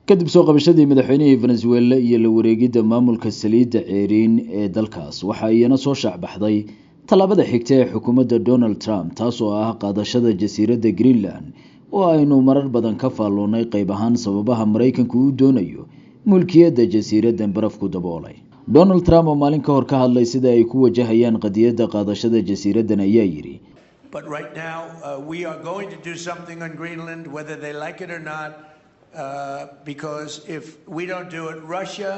kadib soo qabashadii madaxweynihii Venezuela iyo la wareegidda maamulka saliidda ceeriin ee dalkaas waxa iyana soo shacbaxday talaabada xigta ee xukuumadda Donald Trump taasoo ah qaadashada jasiiradda Greenland oo aynu marar badan ka faalloonay qayb ahaan sababaha Mareykanku uu doonayo mulkiyadda jasiiraddan barafku daboolay. Donald Trump oo maalin ka hor ka hadlay sida ay ku wajahayaan qadiyadda qaadashada jasiiraddan ayaa yiri But right now, we are going to do something on Greenland, whether they like it or not, because if we don't do it, Russia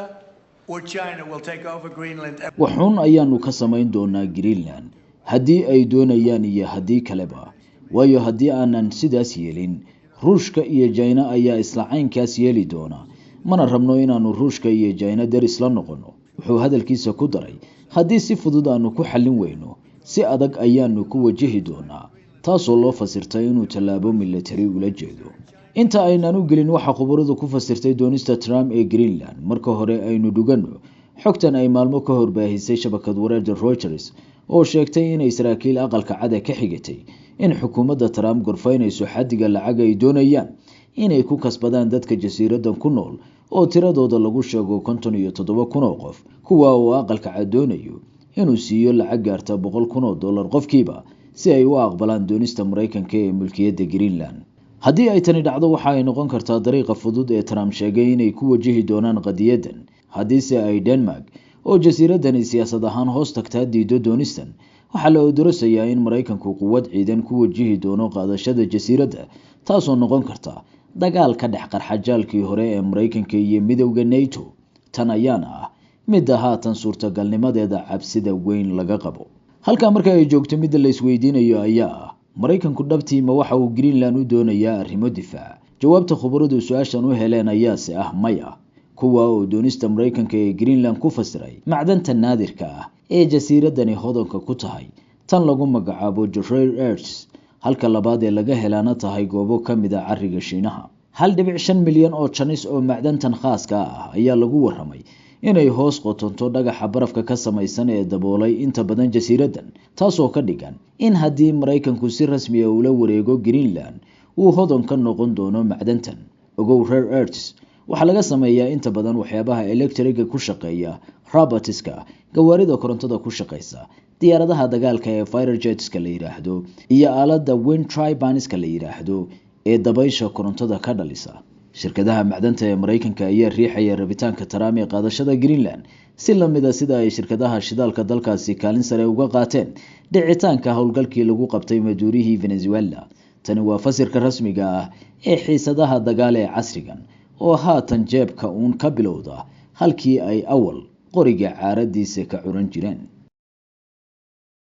or China will take over Greenland. Waxun ayaanu ka samayn doonaa Greenland haddii ay doonayaan iyo haddii kaleba. Waayo haddii aanan sidaas yeelin, Ruushka iyo China ayaa isla caynkaas yeeli doona. Mana rabno inaanu Ruushka iyo China daris la noqono. Wuxuu hadalkiisa ku daray, haddii si fudud aanu ku xallin weyno, si adag ayaanu ku wajihi doonaa, taasoo loo fasirtay inuu tallaabo military ula jeedo. Inta aynan u gelin waxa khubaradu ku fasirtay doonista Trump ee Greenland, marka hore aynu dhugano xogtan ay maalmo ka hor baahisay shabakad wareedda Reuters oo sheegtay inay saraakiil aqalka cad ka xigatay in xukuumadda Trump gorfaynayso xaddiga lacag ay doonayaan inay ku kasbadaan dadka jasiiraddan ku nool oo tiradooda lagu sheego 57,000 oo qof, kuwa oo aqalka cad doonayo inuu siiyo lacag gaarta $100,000 qofkiiba si ay u aqbalaan doonista Mareykanka ee mulkiyadda Greenland. haddii ay tani dhacdo waxa ay noqon kartaa dariiqa fudud ee Trump sheegay inay ku wajihi doonaan qadiyaddan. Haddiise ay Denmark oo jasiiraddani siyaasad ahaan hoos tagtaa diido doonistan, waxaa la odorasayaa in Mareykanku quwad ciidan ku wajihi doono qaadashada jasiiradda, taasoo noqon karta dagaal ka dhex qarxa jaalkii hore ee Mareykanka iyo midowga NATO. Tan ayaana ah midda haatan suurtagalnimadeeda cabsida weyn laga qabo. Halka marka ay joogto midda la isweydiinayo ayaa ah Mareykanku dhabtiima waxa uu Greenland u doonayaa arrimo difaac. Jawaabta khubaradu su'aashan u heleen ayaase ah maya, kuwa oo doonista Mareykanka ee Greenland ku fasiray macdanta naadirka ah ee jasiiraddani hodanka ku tahay, tan lagu magacaabo rare earths, halka labaad ee laga helaana tahay goobo ka mid ah carriga Shiinaha. 1.5 milyan oo janis oo macdantan khaaska ah ayaa lagu waramay inay hoos qotonto dhagaxa barafka ka samaysan ee daboolay inta badan jasiiraddan, taasoo ka dhigan in haddii Mareykanku si rasmi ah ula wareego Greenland uu hodan ka noqon doono macdantan. Ogow rare earths waxa laga sameeyaa inta badan waxyaabaha electriga ku shaqeeya, robotiska, gawaarida korontada ku shaqeysa, diyaaradaha dagaalka ee fighter jetska la yiraahdo, iyo aaladda wind turbines la yiraahdo ee dabaysha korontada ka dhalisa. Shirkadaha macdanta ee Mareykanka ayaa riixaya rabitaanka Trump ee qaadashada Greenland si la mid ah sida ay shirkadaha shidaalka dalkaasi kaalin sare uga qaateen dhicitaanka howlgalkii lagu qabtay maduurihii Venezuela. Tani waa fasirka rasmiga ah ee xiisadaha dagaal ee casrigan oo haatan jeebka uun ka bilowda halkii ay awal qoriga caaradiisa ka curan jireen.